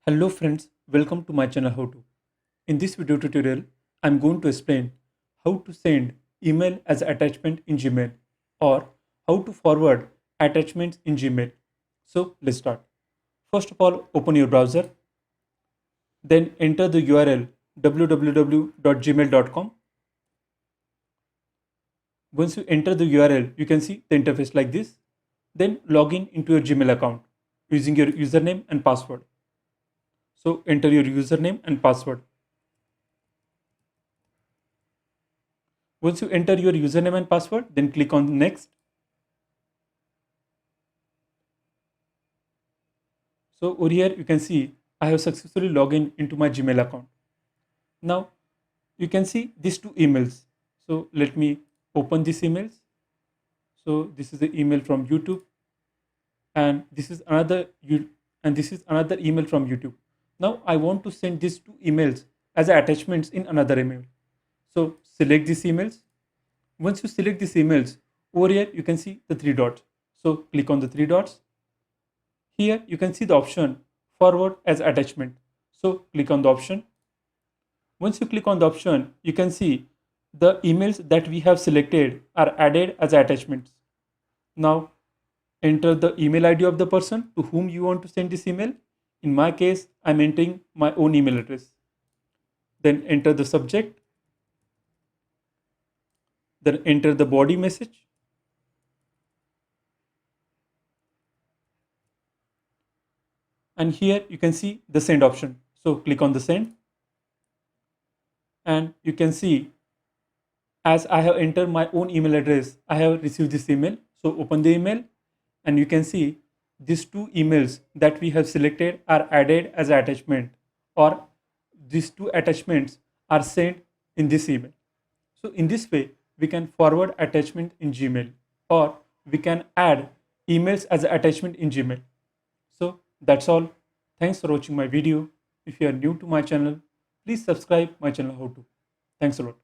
Hello friends, welcome to my channel How To. In this video tutorial, I'm going to explain how to send email as attachment in Gmail or how to forward attachments in Gmail. So let's start. First of all, open your browser, then enter the URL www.gmail.com. Once you enter the URL, you can see the interface like this. Then log in into your Gmail account using your username and password. So enter your username and password. Once you enter your username and password, then click on next. So over here, you can see I have successfully logged in into my Gmail account. Now you can see these two emails. So let me open these emails. So this is the email from YouTube, and this is another email from YouTube. Now I want to send these two emails as attachments in another email. So select these emails. Once you select these emails, over here you can see the three dots. So click on the three dots. Here you can see the option forward as attachment. So click on the option. Once you click on the option, you can see the emails that we have selected are added as attachments. Now enter the email ID of the person to whom you want to send this email. In my case, I'm entering my own email address. Then enter the subject. Then enter the body message. And here you can see the send option. So click on the send. And you can see as I have entered my own email address, I have received this email. So open the email and you can see these two emails that we have selected are added as attachment, or these two attachments are sent in this email. So in this way, we can forward attachment in Gmail, or we can add emails as attachment in Gmail. So that's all. Thanks for watching my video. If you are new to my channel, please subscribe my channel How To. Thanks a lot.